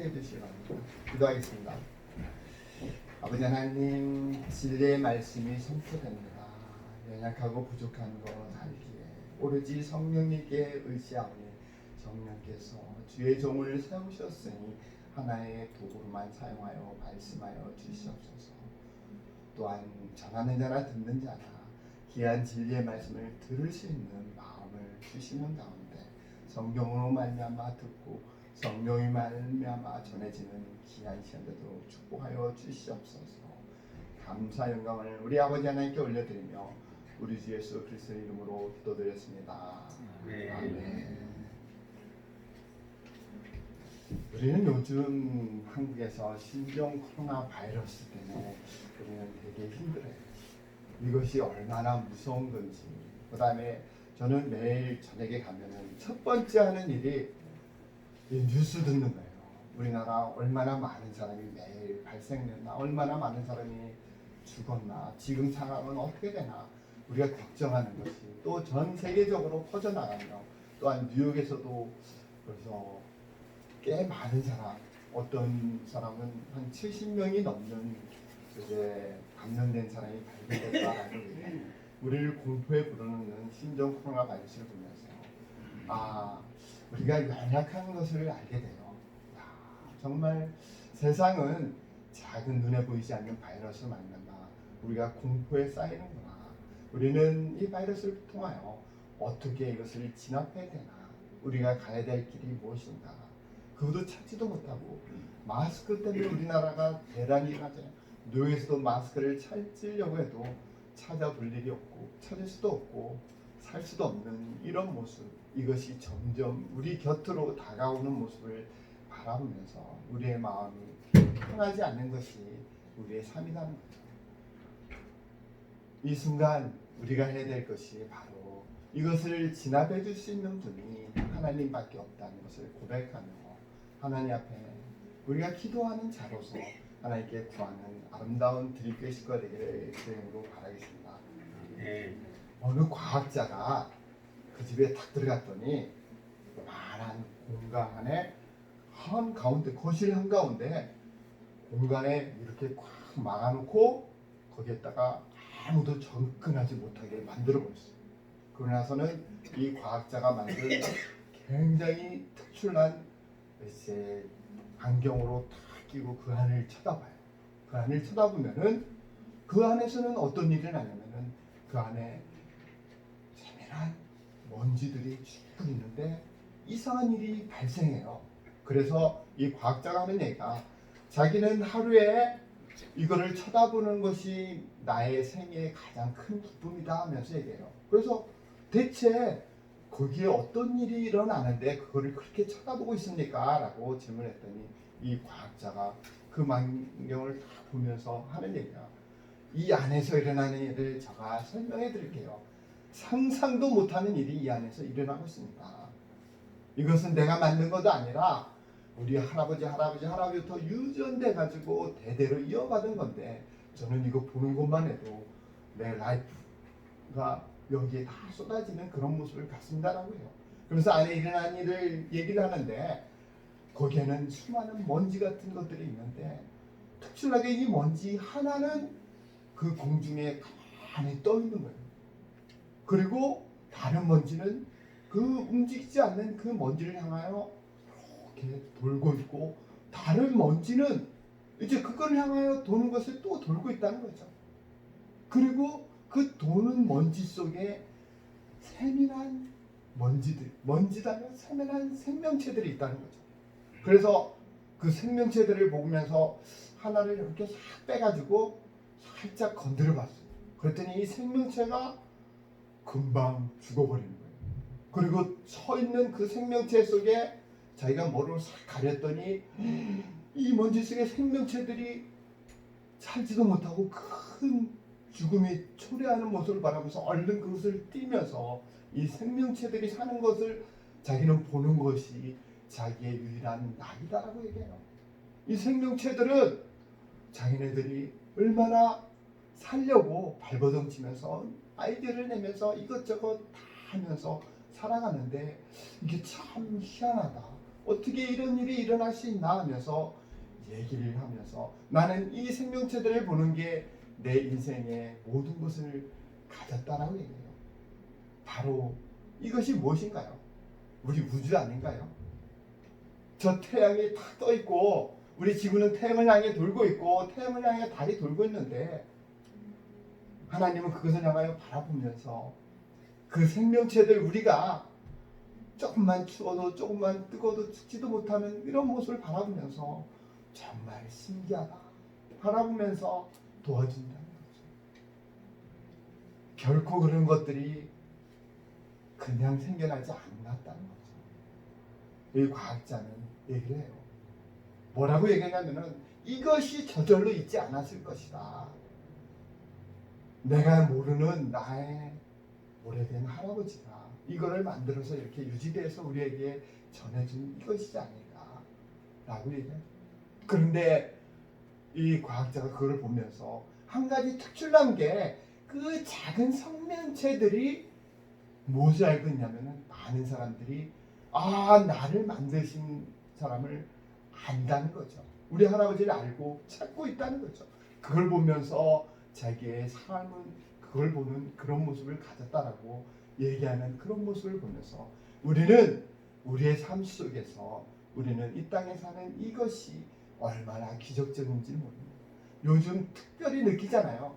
함께 해주시기 바랍니다. 기도하겠습니다. 아버지 하나님, 진리의 말씀이 선포됩니다. 연약하고 부족한 것 알기에 오로지 성령님께 의지하오니 성령께서 주의 종을 세우셨으니 하나의 도구로만 사용하여 말씀하여 주시옵소서. 또한 전하는 자나 듣는 자나 귀한 진리의 말씀을 들을 수 있는 마음을 주시는 가운데 성경으로 말미암아 듣고 성령이 말미암아 전해지는 귀한 시간들도 축복하여 주시옵소서. 감사 영광을 우리 아버지 하나님께 올려드리며 우리 주 예수 그리스도의 이름으로 기도드렸습니다. 아멘. 우리는 요즘 한국에서 신종 코로나 바이러스 때문에 우리는 되게 힘들어요. 이것이 얼마나 무서운 건지. 그 다음에 저는 매일 저녁에 가면은 첫 번째 하는 일이 이 뉴스 듣는 거예요. 우리나라 얼마나 많은 사람이 매일 발생됐나, 얼마나 많은 사람이 죽었나, 지금 상황은 어떻게 되나 우리가 걱정하는 것이 또 전 세계적으로 퍼져나가며 또한 뉴욕에서도 벌써 꽤 많은 사람, 어떤 사람은 한 70명이 넘는 이제 감염된 사람이 발견됐다라는 게 우리를 공포에 부르는 신종 코로나 바이러스를 보면서 우리가 연약한 것을 알게 돼요. 정말 세상은 작은 눈에 보이지 않는 바이러스 만난다. 우리가 공포에 쌓이는구나. 우리는 이 바이러스를 통하여 어떻게 이것을 진압해야 되나. 우리가 가야 될 길이 무엇인가. 그것도 찾지도 못하고 마스크 때문에 우리나라가 대단히 하잖아요. 뉴욕에서도 마스크를 찾으려고 해도 찾아볼 일이 없고 찾을 수도 없고 살 수도 없는 이런 모습. 이것이 점점 우리 곁으로 다가오는 모습을 바라보면서 우리의 마음이 편하지 않는 것이 우리의 삶이라는 거죠. 이 순간 우리가 해야 될 것이 바로 이것을 진압해 줄 수 있는 분이 하나님밖에 없다는 것을 고백하며 하나님 앞에 우리가 기도하는 자로서 하나님께 구하는 아름다운 드립교회 식구가 되기를 주님으로 바라겠습니다. 어느 과학자가 그 집에 딱 들어갔더니 요만한 공간 안에 한가운데 거실 한가운데 공간에 이렇게 꽉 막아놓고 거기에다가 아무도 접근하지 못하게 만들어 버렸어요. 그러고 나서는 이 과학자가 만든 굉장히 특출난 이제 안경으로 딱 끼고 그 안을 쳐다봐요. 그 안을 쳐다보면은 그 안에서는 어떤 일이 나냐면은 그 안에 세밀한 먼지들이 쭉 있는데 이상한 일이 발생해요. 그래서 이 과학자가 하는 얘기가 자기는 하루에 이거를 쳐다보는 것이 나의 생애의 가장 큰 기쁨이다 하면서 얘기해요. 그래서 대체 거기에 어떤 일이 일어나는데 그거를 그렇게 쳐다보고 있습니까? 라고 질문했더니 이 과학자가 그 만경을 다 보면서 하는 얘기가 이 안에서 일어나는 일을 제가 설명해 드릴게요. 상상도 못하는 일이 이 안에서 일어나고 있습니다. 이것은 내가 만든 것도 아니라 우리 할아버지부터 유전돼 가지고 대대로 이어받은 건데 저는 이거 보는 것만 해도 내 라이프가 여기에 다 쏟아지는 그런 모습을 갖습니다라고 해요. 그래서 안에 일어난 일을 얘기를 하는데 거기에는 수많은 먼지 같은 것들이 있는데 특출나게 이 먼지 하나는 그 공중에 가만히 떠 있는 거예요. 그리고 다른 먼지는 그 움직이지 않는 그 먼지를 향하여 이렇게 돌고 있고 다른 먼지는 이제 그걸 향하여 도는 것을 또 돌고 있다는 거죠. 그리고 그 도는 먼지 속에 세밀한 먼지다면 세밀한 생명체들이 있다는 거죠. 그래서 그 생명체들을 보면서 하나를 이렇게 싹 빼가지고 살짝 건드려 봤어요. 그랬더니 이 생명체가 금방 죽어버리는 거예요. 그리고 서 있는 그 생명체 속에 자기가 머리를 싹 가렸더니 이 먼지 속에 생명체들이 살지도 못하고 큰 죽음이 초래하는 모습을 바라면서 얼른 그것을 띄면서 이 생명체들이 사는 것을 자기는 보는 것이 자기의 유일한 낙이다라고 얘기해요. 이 생명체들은 자기네들이 얼마나 살려고 발버둥치면서 아이디어를 내면서 이것저것 다 하면서 살아가는데 이게 참 희한하다. 어떻게 이런 일이 일어날 수 있나 하면서 얘기를 하면서 나는 이 생명체들을 보는 게 내 인생의 모든 것을 가졌다라고 얘기해요. 바로 이것이 무엇인가요? 우리 우주 아닌가요? 저 태양이 탁 떠 있고 우리 지구는 태양을 향해 돌고 있고 태양을 향해 달이 돌고 있는데 하나님은 그것을 향하여 바라보면서 그 생명체들 우리가 조금만 추워도 조금만 뜨거워도 죽지도 못하는 이런 모습을 바라보면서 정말 신기하다 바라보면서 도와준다는 거죠. 결코 그런 것들이 그냥 생겨나지 않았다는 거죠. 이 과학자는 얘기를 해요. 뭐라고 얘기하냐면은 이것이 저절로 있지 않았을 것이다. 내가 모르는 나의 오래된 할아버지가 이거를 만들어서 이렇게 유지돼서 우리에게 전해준 이것이지 않을까 라고 얘기해요. 그런데 이 과학자가 그걸 보면서 한 가지 특출난 게 그 작은 생명체들이 무엇을 알고 있냐면은 많은 사람들이 나를 만드신 사람을 안다는 거죠. 우리 할아버지를 알고 찾고 있다는 거죠. 그걸 보면서 자기의 삶은 그걸 보는 그런 모습을 가졌다라고 얘기하는 그런 모습을 보면서 우리는 우리의 삶 속에서 우리는 이 땅에 사는 이것이 얼마나 기적적인지 모릅니다. 요즘 특별히 느끼잖아요.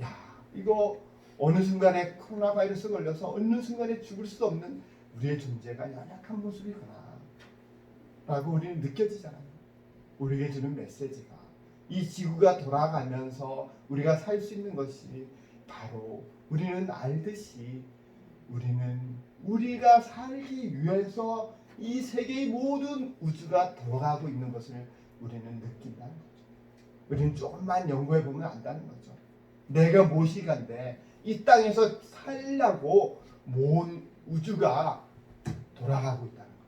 야, 이거 어느 순간에 코로나 바이러스 걸려서 어느 순간에 죽을 수 없는 우리의 존재가 연약한 모습이구나 라고 우리는 느껴지잖아요. 우리에게 주는 메시지가 이 지구가 돌아가면서 우리가 살 수 있는 것이 바로 우리는 알듯이 우리는 우리가 살기 위해서 이 세계의 모든 우주가 돌아가고 있는 것을 우리는 느낀다는 거죠. 우리는 조금만 연구해 보면 안다는 거죠. 내가 무엇이간데 이 땅에서 살려고 모은 우주가 돌아가고 있다는 거죠.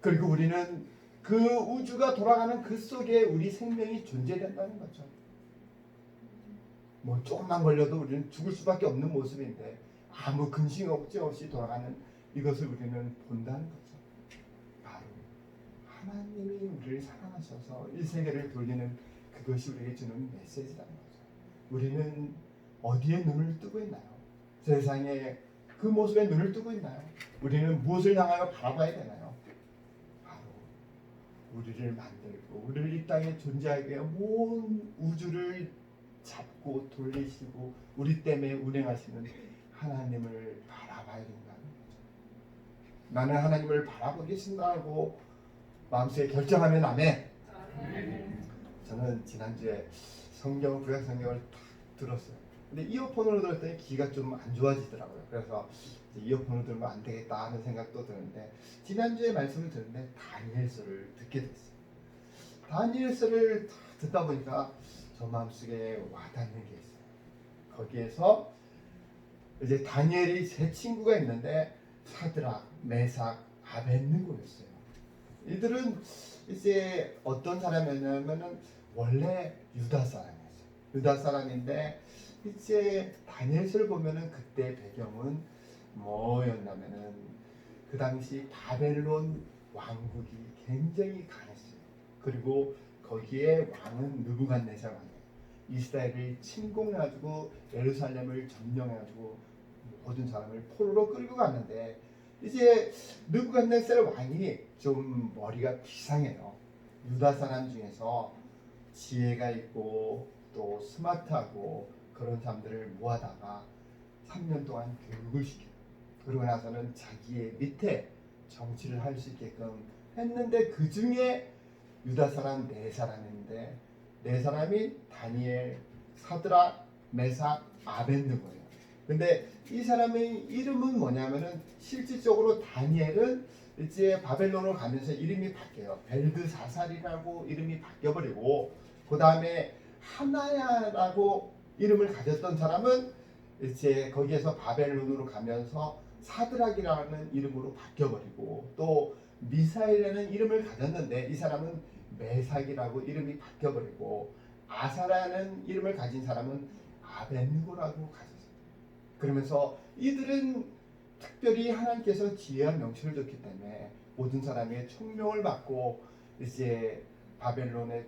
그리고 우리는 그 우주가 돌아가는 그 속에 우리 생명이 존재된다는 거죠. 뭐 조금만 걸려도 우리는 죽을 수밖에 없는 모습인데 아무 근심 걱정 없이 돌아가는 이것을 우리는 본다는 거죠. 바로 하나님이 우리를 사랑하셔서 이 세계를 돌리는 그것이 우리에게 주는 메시지라는 거죠. 우리는 어디에 눈을 뜨고 있나요? 세상에 그 모습에 눈을 뜨고 있나요? 우리는 무엇을 향하여 바라봐야 되나요? 바로 우리를 만들고 우리를 이 땅에 존재하게 온 우주를 잡고 돌리시고 우리 때문에 운행하시는 하나님을 바라봐야 된다는 거죠. 나는 하나님을 바라보겠습니다고 마음속에 결정하면 아멘. 저는 지난주에 성경 구약 성경을 딱 들었어요. 근데 이어폰으로 들었더니 귀가 좀 안 좋아지더라고요. 그래서 이어폰으로 들으면 안 되겠다 하는 생각도 드는데 지난주에 말씀을 듣는데 다니엘서를 듣게 됐어요. 다니엘서를 듣다 보니까 저 마음속에 와닿는 게 있어요. 거기에서 이제 다니엘이 세 친구가 있는데 사드락, 메삭, 아벳느고였어요. 이들은 이제 어떤 사람이었냐면은 원래 유다 사람이었어요. 유다 사람인데 이제 다니엘서를 보면은 그때 배경은 뭐였냐면은 그 당시 바벨론 왕국이 굉장히 강했어요. 그리고 거기에 왕은 느부갓네살 왕이에요. 이스라엘을 침공해가지고 예루살렘을 점령해가지고 모든 사람을 포로로 끌고 갔는데 이제 느부갓네살 왕이 좀 머리가 비상해요. 유다 사람 중에서 지혜가 있고 또 스마트하고 그런 사람들을 모아다가 3년 동안 교육을 시켜요. 그러고 나서는 자기의 밑에 정치를 할 수 있게끔 했는데 그 중에 유다 사람 4사람인데 4사람이 다니엘, 사드락, 메삭, 아벳느고예요. 근데 이 사람의 이름은 뭐냐면은 실질적으로 다니엘은 이제 바벨론으로 가면서 이름이 바뀌어요. 벨드사살이라고 이름이 바뀌어버리고 그 다음에 하나야라고 이름을 가졌던 사람은 이제 거기에서 바벨론으로 가면서 사드락이라는 이름으로 바뀌어버리고 또 미사일이라는 이름을 가졌는데 이 사람은 메삭이라고 이름이 바뀌어버리고 아사라는 이름을 가진 사람은 아벳느고라고 가졌어요. 그러면서 이들은 특별히 하나님께서 지혜와 명철을 줬기 때문에 모든 사람의 총명을 받고 이제 바벨론의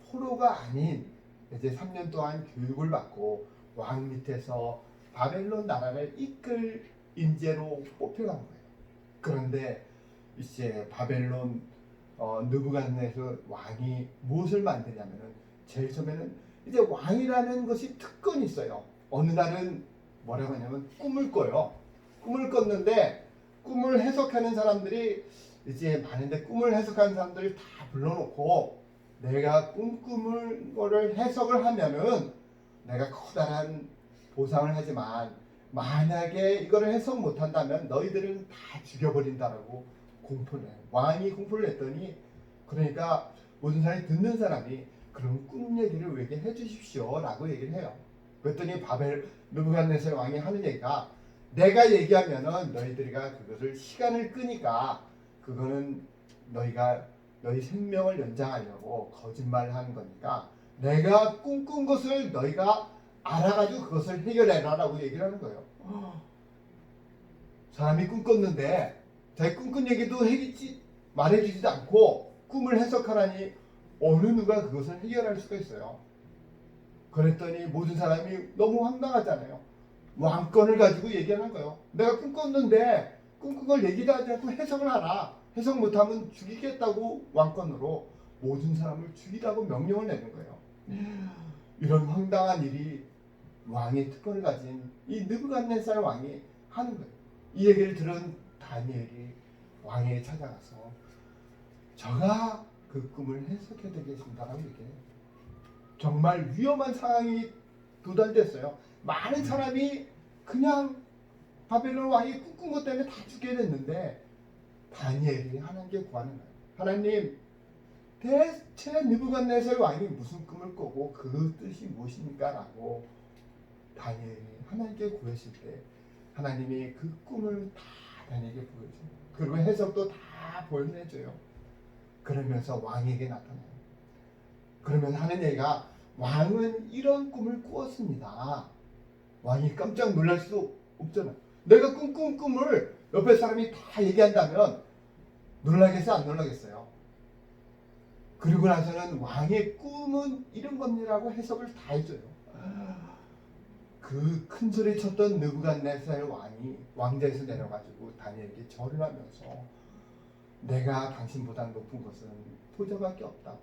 포로가 아닌 이제 3년 동안 교육을 받고 왕 밑에서 바벨론 나라를 이끌 인재로 뽑혀간 거예요. 그런데 이제 바벨론 느부갓네살 왕이 무엇을 만드냐면은 제일 처음에는 이제 왕이라는 것이 특권이 있어요. 어느 날은 뭐라고 하냐면 꿈을 꿔요. 꿈을 꿨는데 꿈을 해석하는 사람들이 이제 많은데 꿈을 해석하는 사람들을 다 불러놓고 내가 꿈꾸는 거를 해석을 하면은 내가 커다란 보상을 하지만 만약에 이거를 해석 못한다면 너희들은 다 죽여버린다라고 공포를 해요. 왕이 공포를 했더니 그러니까 모든 사람이 듣는 사람이 그럼 꿈 얘기를 우리에게 해주십시오 라고 얘기를 해요. 그랬더니 느부갓네살 왕이 하는 얘기가 내가 얘기하면은 너희들이가 그것을 시간을 끄니까 그거는 너희 생명을 연장하려고 거짓말을 하는 거니까 내가 꿈꾼 것을 너희가 알아가지고 그것을 해결해라라고 얘기를 하는 거예요. 사람이 꿈꿨는데 자기 꿈꾼 얘기도 말해주지도 않고 꿈을 해석하라니 어느 누가 그것을 해결할 수가 있어요. 그랬더니 모든 사람이 너무 황당하잖아요. 왕권을 가지고 얘기하는 거예요. 내가 꿈꿨는데 꿈꾼 걸 얘기도 하지 않고 해석을 하라. 해석 못하면 죽이겠다고 왕권으로 모든 사람을 죽이라고 명령을 내는 거예요. 이런 황당한 일이 왕의 특권을 가진 이 느부갓네살 왕이 하는 거예요. 이 얘기를 들은 다니엘이 왕에게 찾아가서 저가 그 꿈을 해석해 드리겠습니다라고 얘기해요. 정말 위험한 상황이 도달됐어요. 많은 사람이 그냥 바벨론 왕이 꿈꾼 것 때문에 다 죽게 됐는데 다니엘이 하나님께 구하는 거예요. 하나님, 대체 느부갓네살 왕이 무슨 꿈을 꾸고 그 뜻이 무엇입니까? 라고 다니엘이 하나님께 구했을 때 하나님이 그 꿈을 다 다니엘에게 보여줘요. 그리고 해석도 다 보여줘요. 그러면서 왕에게 나타나요. 그러면서 하는 얘기가 왕은 이런 꿈을 꾸었습니다. 왕이 깜짝 놀랄 수 없잖아요. 내가 꿈꾼 꿈을 옆에 사람이 다 얘기한다면 놀라겠어요? 안 놀라겠어요? 그리고 나서는 왕의 꿈은 이런 겁니다라고 해석을 다 해줘요. 그 큰 소리 쳤던 느부갓네살 왕이 왕좌에서 내려가지고 다니엘에게 절을 하면서 내가 당신보다 높은 것은 포자밖에 없다고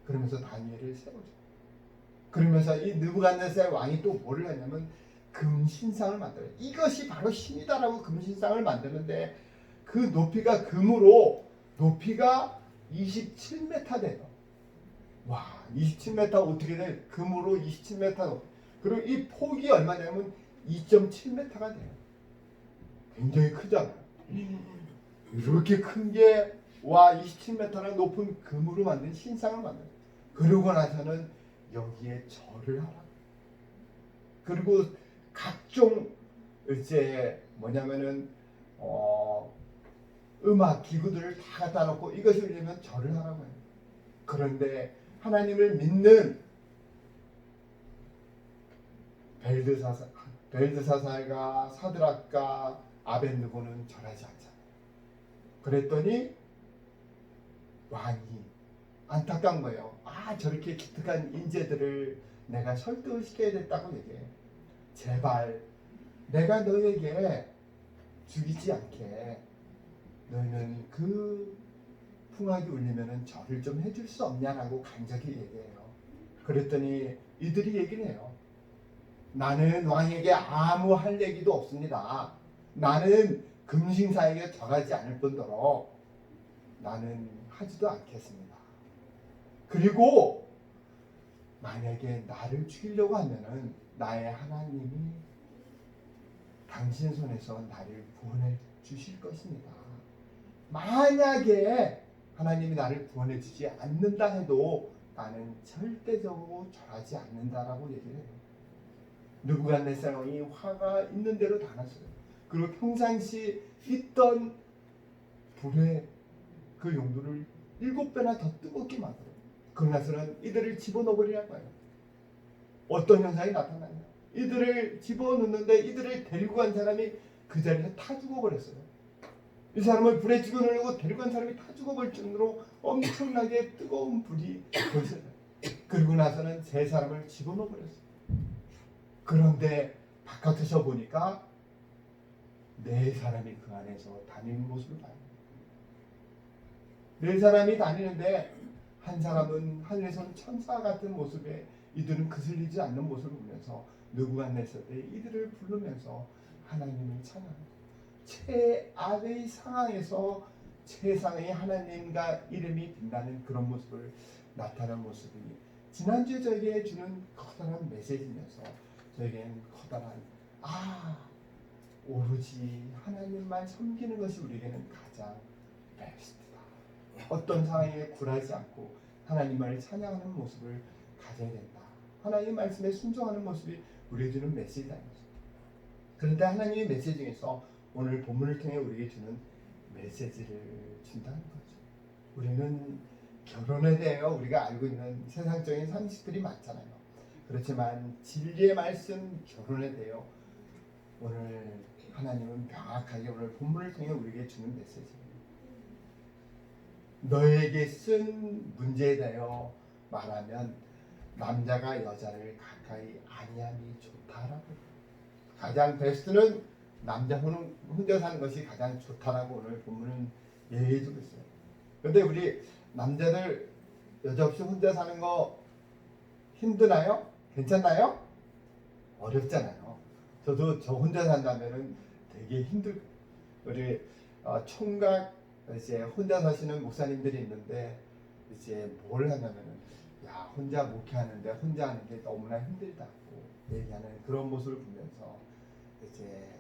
그러면서 다니엘을 세워줘요. 그러면서 이 느부갓네살 왕이 또 뭐를 하냐면 금신상을 만들어요. 이것이 바로 신이다라고 금신상을 만드는데 그 높이가 금으로 높이가 27m 돼요. 와, 27m 어떻게 돼? 금으로 27m 높이. 그리고 이 폭이 얼마냐면 2.7m가 돼요. 굉장히 크잖아요. 이렇게 큰 게 와 27m나 높은 금으로 만든 신상을 만들어요. 그러고 나서는 여기에 절을 하라. 그리고 각종 이제 뭐냐면은 음악 기구들을 다 갖다 놓고 이것이 울리면 절을 하라고 해요. 그런데 하나님을 믿는 벨드사살과 사드락과 아벳느고는 절하지 않잖아요. 그랬더니 왕이 안타까운 거예요. 저렇게 기특한 인재들을 내가 설득을 시켜야 됐다고 얘기해요. 제발 내가 너에게 죽이지 않게 너희는 그 풍악이 울리면은 절을 좀 해줄 수 없냐라고 간절히 얘기해요. 그랬더니 이들이 얘기를 해요. 나는 왕에게 아무 할 얘기도 없습니다. 나는 금신사에게 절하지 않을 뿐더러 나는 하지도 않겠습니다. 그리고 만약에 나를 죽이려고 하면은 나의 하나님이 당신 손에서 나를 구원해 주실 것입니다. 만약에 하나님이 나를 구원해 주지 않는다 해도 나는 절대적으로 절하지 않는다라고 얘기를 해요. 느부갓네살 왕이 화가 있는 대로 다 났어요. 그리고 평상시 있던 불의 그 용도를 7배나 더 뜨겁게 만들어요. 그러나서는 이들을 집어넣어버리란 거예요. 어떤 현상이 나타나냐? 이들을 집어넣는데 이들을 데리고 간 사람이 그 자리에서 다 죽어버렸어요. 이 사람을 불에 집어넣으려고 데리고 간 사람이 다 죽어버릴 정도로 엄청나게 뜨거운 불이 벌어져요. 그리고 나서는 세 사람을 집어넣어버렸어요. 그런데 바깥에서 보니까 네 사람이 그 안에서 다니는 모습을 봐요. 네 사람이 다니는데 한 사람은 하늘에서 천사 같은 모습에 이들은 그슬리지 않는 모습을 보면서 느부갓네살 때 이들을 부르면서 하나님을 찬양합니다. 최악의 상황에서 최상의 하나님과 이름이 빛나는 그런 모습을 나타낸 모습이 지난주에 저에게 주는 커다란 메시지면서 저에게는 커다란 오로지 하나님만 섬기는 것이 우리에게는 가장 베스트다. 어떤 상황에 굴하지 않고 하나님만을 찬양하는 모습을 가져야 된다. 하나님의 말씀에 순종하는 모습이 우리에게 주는 메시지다. 그런데 하나님의 메시지 중에서 오늘 본문을 통해 우리에게 주는 메시지를 준다는 거죠. 우리는 결혼에 대하여 우리가 알고 있는 세상적인 상식들이 많잖아요. 그렇지만 진리의 말씀 결혼에 대하여 오늘 하나님은 명확하게 오늘 본문을 통해 우리에게 주는 메시지입니다. 너에게 쓴 문제에 대하여 말하면 남자가 여자를 가까이 아니함이 좋다라고. 가장 베스트는 남자 혼자 사는 것이 가장 좋다라고 오늘 본문은 얘기해주고 있어요. 그런데 우리 남자들 여자 없이 혼자 사는 거 힘드나요? 괜찮나요? 어렵잖아요. 저도 저 혼자 산다면은 되게 힘들. 우리 총각 이제 혼자 사시는 목사님들이 있는데 이제 뭘 하냐면은 야 혼자 목회하는데 혼자 하는 게 너무나 힘들다고 얘기하는 그런 모습을 보면서 이제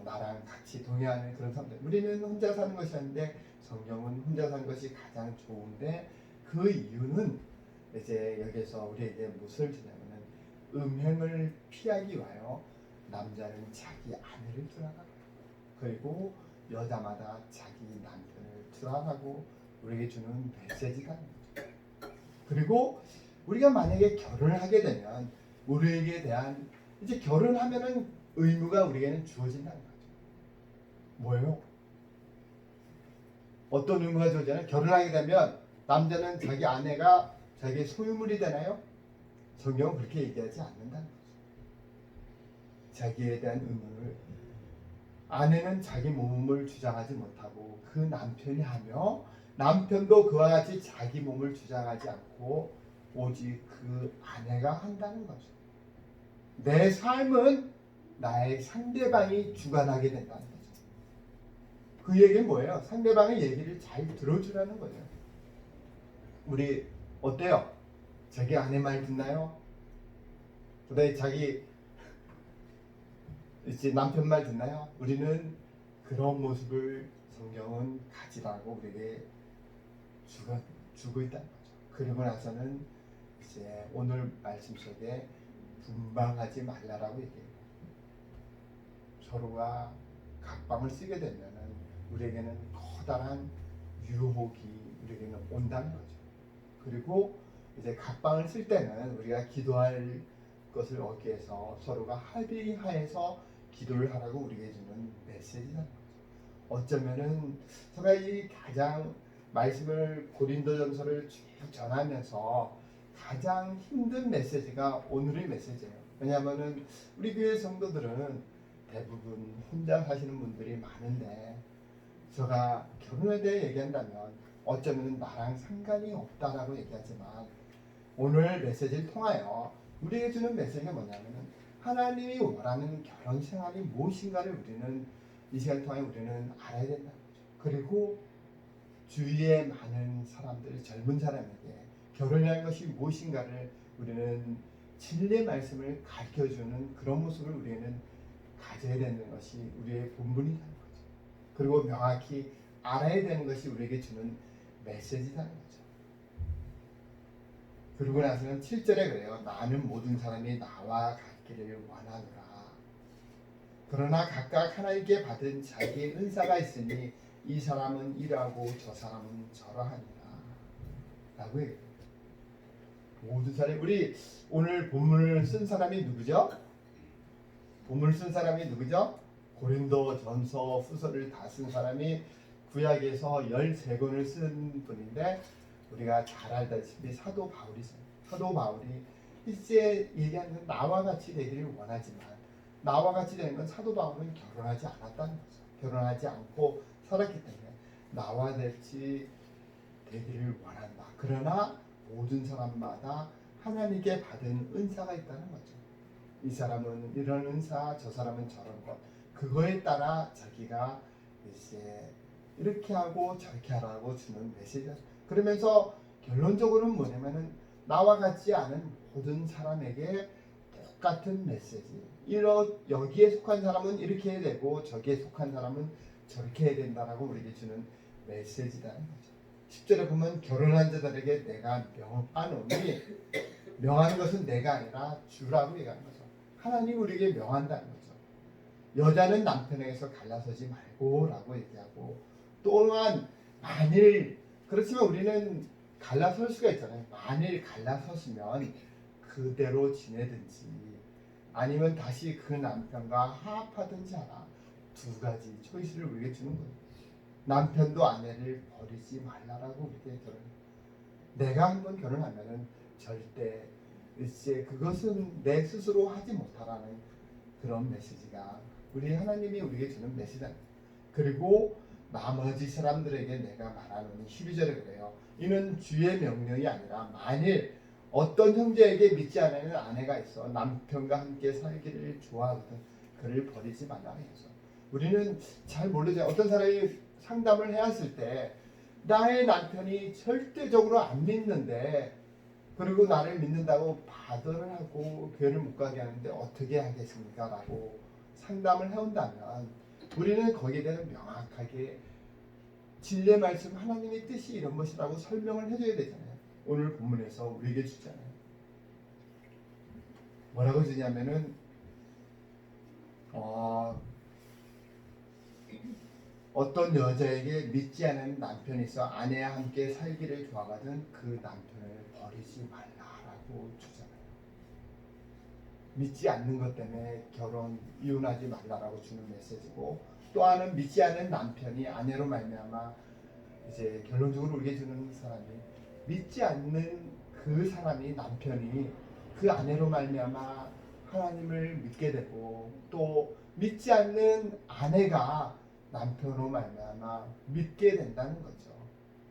나랑 같이 동의하는 그런 사람들. 우리는 혼자 사는 것이 아닌데 성경은 혼자 사는 것이 가장 좋은데 그 이유는 이제 여기서 우리에게 무엇을 주냐면은 음행을 피하기 위하여 남자는 자기 아내를 두라고 그리고 여자마다 자기 남편을 두라고 우리에게 주는 메시지가 있죠. 그리고 우리가 만약에 결혼을 하게 되면 우리에게 대한 이제 결혼하면은 의무가 우리에게는 주어진다는 거죠. 뭐예요? 어떤 의무가 주어지나요? 결혼하게 되면 남자는 자기 아내가 자기의 소유물이 되나요? 성경은 그렇게 얘기하지 않는다는 거죠. 자기에 대한 의무를 아내는 자기 몸을 주장하지 못하고 그 남편이 하며 남편도 그와 같이 자기 몸을 주장하지 않고 오직 그 아내가 한다는 거죠. 내 삶은 나의 상대방이 주관하게 된다는 거죠. 그 얘기는 뭐예요? 상대방의 얘기를 잘 들어주라는 거예요. 우리 어때요? 자기 아내 말 듣나요? 그다음에 자기 이제 남편 말 듣나요? 우리는 그런 모습을 성경은 가지라고 우리에게 주고 있다는 거죠. 그리고 나서는 이제 오늘 말씀 속에 분방하지 말라라고 얘기해요. 서로가 각방을 쓰게 되면은 우리에게는 커다란 유혹이 우리에게는 온다는 거죠. 그리고 이제 각방을 쓸 때는 우리가 기도할 것을 얻기 위해서 서로가 합의하에서 기도를 하라고 우리에게 주는 메시지라는 거죠. 어쩌면은 제가 이 가장 말씀을 고린도전서를 쭉 전하면서 가장 힘든 메시지가 오늘의 메시지예요. 왜냐하면은 우리 교회 성도들은 대부분 혼자 사시는 분들이 많은데 제가 결혼에 대해 얘기한다면 어쩌면 나랑 상관이 없다라고 얘기하지만 오늘 메시지를 통하여 우리에게 주는 메시지가 뭐냐면은 하나님이 원하는 결혼 생활이 무엇인가를 우리는 이 시간을 통해 우리는 알아야 된다는 거죠. 그리고 주위에 많은 사람들, 젊은 사람에게 결혼이라는 것이 무엇인가를 우리는 진리의 말씀을 가르쳐주는 그런 모습을 우리는 가져야 되는 것이 우리의 본분이라는 거죠. 그리고 명확히 알아야 되는 것이 우리에게 주는 메시지라는 거죠. 그러고 나서는 7절에 그래요. 나는 모든 사람이 나와 같기를 원하노라. 그러나 각각 하나님께 받은 자기의 은사가 있으니 이 사람은 이러하고 저 사람은 저러하니라 라고 얘기해요. 모든 사람이 우리 오늘 본문을 쓴 사람이 누구죠? 본문을 쓴 사람이 누구죠? 고린도전서 후서를 다 쓴 사람이 구약에서 13권을 쓴 분인데 우리가 잘 알다시피 사도 바울이죠. 사도 바울이 일제 얘기하는 나와 같이 되기를 원하지만 나와 같이 되는 건 사도 바울은 결혼하지 않았다는 거죠. 결혼하지 않고 살았기 때문에 나와 같이 되기를 원한다. 그러나 모든 사람마다 하나님께 받은 은사가 있다는 거죠. 이 사람은 이런 은사, 저 사람은 저런 것. 그거에 따라 자기가 이제 이렇게 하고 저렇게 하라고 주는 메시지. 그러면서 결론적으로는 뭐냐면은 나와 같지 않은 모든 사람에게 똑같은 메시지. 여기에 속한 사람은 이렇게 해야 되고 저기에 속한 사람은 저렇게 해야 된다라고 우리에게 주는 메시지라는 거죠. 10절에 보면 결혼한 자들에게 내가 명하노니 명하는 것은 내가 아니라 주라고 얘기하는 거죠. 하나님 우리에게 명한다는 거죠. 여자는 남편에게서 갈라서지 말고라고 얘기하고 또한 만일 그렇지만 우리는 갈라설 수가 있잖아요. 만일 갈라섰으면 그대로 지내든지 아니면 다시 그 남편과 화합하든지 하라. 두 가지 초이스를 우리에게 주는 거예요. 남편도 아내를 버리지 말라라고 우리에게 들어요. 내가 한번 결혼하면은 절대 이제 그것은 내 스스로 하지 못하라는 그런 메시지가 우리 하나님이 우리에게 주는 메시지다. 그리고 나머지 사람들에게 내가 말하노니 12절에 그래요. 이는 주의 명령이 아니라 만일 어떤 형제에게 믿지 않는 아내가 있어 남편과 함께 살기를 좋아하거든 그를 버리지 말라 해서 우리는 잘 모르죠. 어떤 사람이 상담을 해왔을 때 나의 남편이 절대적으로 안 믿는데 그리고 나를 믿는다고 바들을 하고 교회를 못 가게 하는데 어떻게 하겠습니까? 라고 상담을 해온다면 우리는 거기에 대해서 명확하게 진리의 말씀 하나님의 뜻이 이런 것이라고 설명을 해줘야 되잖아요. 오늘 본문에서 우리에게 주잖아요. 뭐라고 주냐면은 어떤 여자에게 믿지 않은 남편이 있어 아내와 함께 살기를 좋아하거든 그 남편을 버리지 말라라고 주잖아요. 믿지 않는 것 때문에 이혼하지 말라라고 주는 메시지고 또 하나는 믿지 않는 남편이 아내로 말미암아 이제 결론적으로 우리에게 주는 사람이 믿지 않는 그 사람이 남편이 그 아내로 말미암아 하나님을 믿게 되고 또 믿지 않는 아내가 남편으로 말미암아 믿게 된다는 거죠.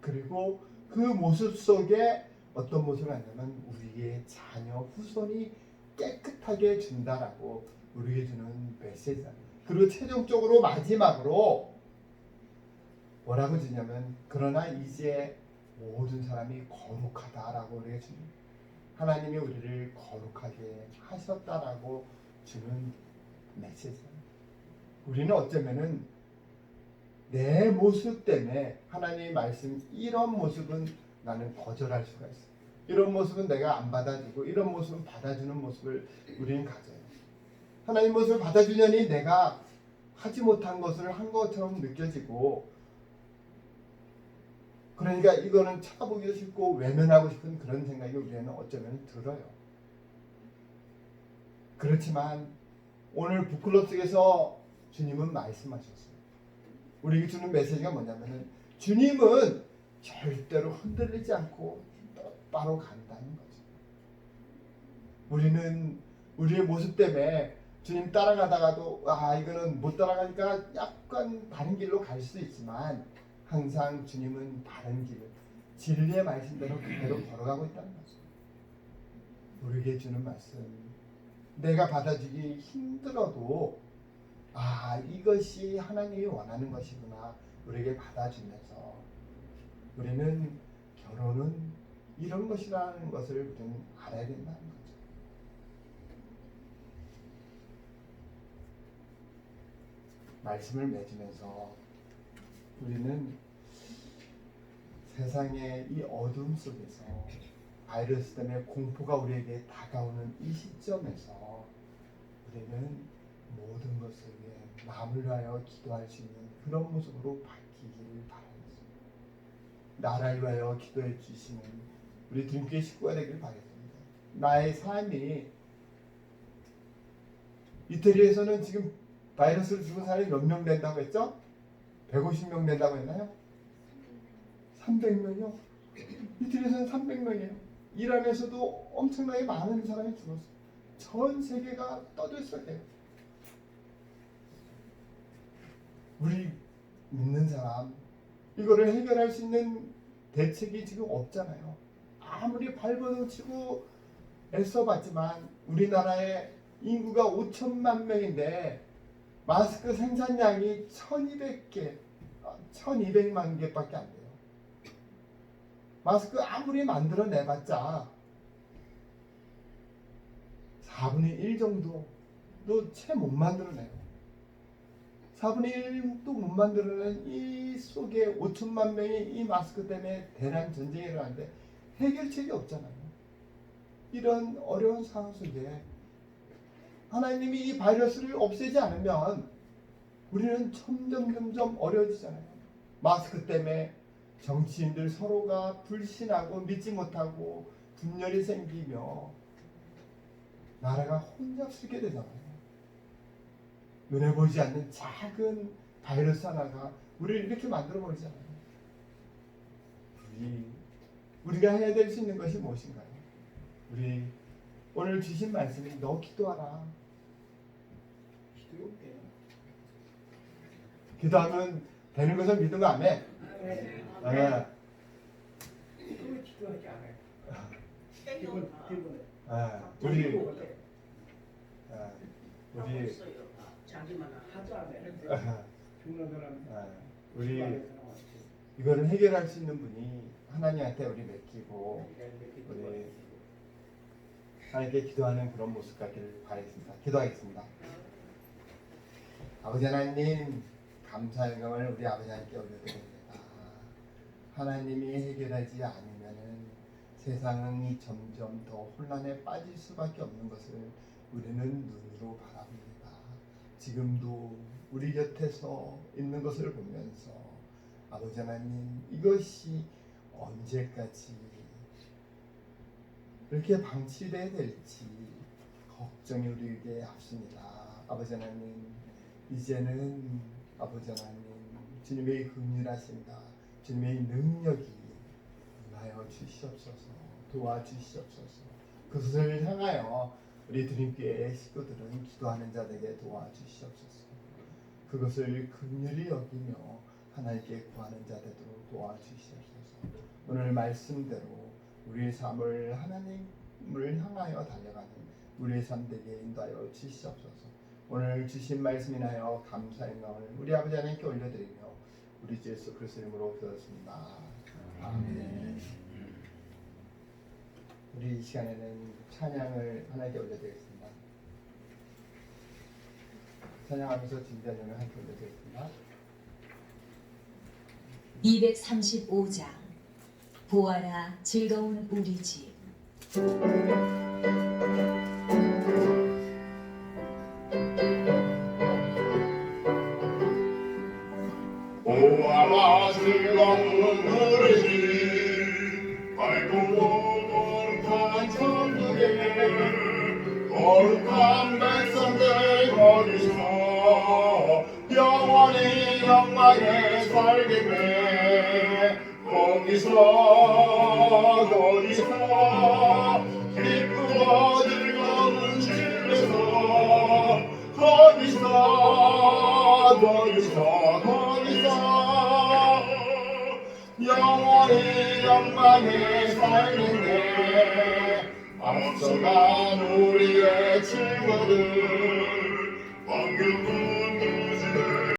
그리고 그 모습 속에 어떤 모습을 하냐면 우리의 자녀 후손이 깨끗하게 준다라고 우리에게 주는 메시지다. 그리고 최종적으로 마지막으로 뭐라고 주냐면 그러나 이제 모든 사람이 거룩하다라고 우리에게 주는 하나님이 우리를 거룩하게 하셨다라고 주는 메시지다. 우리는 어쩌면은 내 모습 때문에 하나님의 말씀 이런 모습은 나는 거절할 수가 있어. 이런 모습은 내가 안 받아주고 이런 모습은 받아주는 모습을 우리는 가져요. 하나님 모습을 받아주려니 내가 하지 못한 것을 한 것처럼 느껴지고 그러니까 이거는 쳐다보기도 싫고 외면하고 싶은 그런 생각이 우리에는 어쩌면 들어요. 그렇지만 오늘 북클럽 속에서 주님은 말씀하셨어요. 우리에게 주는 메시지가 뭐냐면은 주님은 절대로 흔들리지 않고 똑바로 간다는 거죠. 우리는 우리의 모습 때문에 주님 따라가다가도 이거는 못 따라가니까 약간 다른 길로 갈 수 있지만 항상 주님은 다른 길, 진리의 말씀대로 그대로 걸어가고 있다는 거죠. 우리에게 주는 말씀, 내가 받아주기 힘들어도 이것이 하나님이 원하는 것이구나 우리에게 받아주면서 우리는 결혼은 이런 것이라는 것을 우리는 알아야 된다는 거죠. 말씀을 맺으면서 우리는 세상의 이 어둠 속에서 바이러스 때문에 공포가 우리에게 다가오는 이 시점에서 우리는 모든 것을 위해 마음을 위하여 기도할 수 있는 그런 모습으로 바뀌기를 바랍니다. 나라를 위하여 기도해 주시는 우리 드림교회 식구가 되기를 바랍니다. 나의 삶이 이태리에서는 지금 바이러스를 죽은 사람이 몇 명 된다고 했죠? 150명 된다고 했나요? 300명이요? 이태리에서는 300명이에요. 이란에서도 엄청나게 많은 사람이 죽었어요. 전 세계가 떠들썩해요. 우리 믿는 사람, 이거를 해결할 수 있는 대책이 지금 없잖아요. 아무리 발버둥치고 애써봤지만 우리나라의 인구가 5천만 명인데 마스크 생산량이 1200만 개밖에 안 돼요. 마스크 아무리 만들어내봤자 4분의 1 정도도 채 못 만들어내요. 4분의 1도 못 만들어낸 이 속에 5천만 명이 이 마스크 때문에 대란 전쟁이 일어나는데 해결책이 없잖아요. 이런 어려운 상황 속에 하나님이 이 바이러스를 없애지 않으면 우리는 점점 어려워지잖아요. 마스크 때문에 정치인들 서로가 불신하고 믿지 못하고 분열이 생기며 나라가 혼잡스럽게 되잖아요. 눈에 보이지 않는 작은 바이러스 하나가 우리를 이렇게 만들어 버리잖아요. 우리가 해야 될 수 있는 것이 무엇인가요? 우리 오늘 주신 말씀이 너 기도하라. 기도하면 되는 것을 믿는 거 아멘? 네. 기도하지 않아요. 우리 자기만 하도 안 해. 죽는 사람. 우리 이거를 해결할 수 있는 분이 하나님한테 우리 맡기고 우리 하나님께 기도하는 그런 모습 같기를 바라겠습니다. 기도하겠습니다. 아버지 하나님, 감사의 영광을 우리 아버지 하나님께 올려드립니다. 하나님이 해결하지 않으면은 세상은 점점 더 혼란에 빠질 수밖에 없는 것을 우리는 눈으로 바라봅니다. 지금도 우리 곁에서 있는 것을 보면서 아버지 하나님, 이것이 언제까지 이렇게 방치돼야 될지 걱정이 우리에게 앞섭니다. 아버지 하나님, 이제는 아버지 하나님, 주님의 긍휼하심과 주님의 능력이 임하여 주시옵소서, 도와주시옵소서. 그것을 향하여 우리 드림교회 식구들은 기도하는 자들에게 도와주시옵소서. 그것을 긍휼히 여기며 하나님께 구하는 자들도 도와주시옵소서. 오늘 말씀대로 우리의 삶을 하나님을 향하여 달려가는 우리의 삶 되게 인도하여 주시옵소서. 오늘 주신 말씀 인하여 감사의 영광을 우리 아버지 하나님께 올려드리며 우리 주 예수 그리스도 이름으로 기도했습니다. 아멘. 우리 이 시간에는 찬양을 하나님께 올려드리겠습니다. 찬양하면서 진지한 함께 올려드리겠습니다. 235장 보아라 즐거운 우리 집. 보아라 즐거운 우리 집, 밝고 거룩한 천국에 거룩한 백성들 거기서 영원히 영광에 살겠네. 거기서 기쁘고 즐거운 집에서 거기서 영원히 영광에 살겠네. 앞서간 우리의 친구들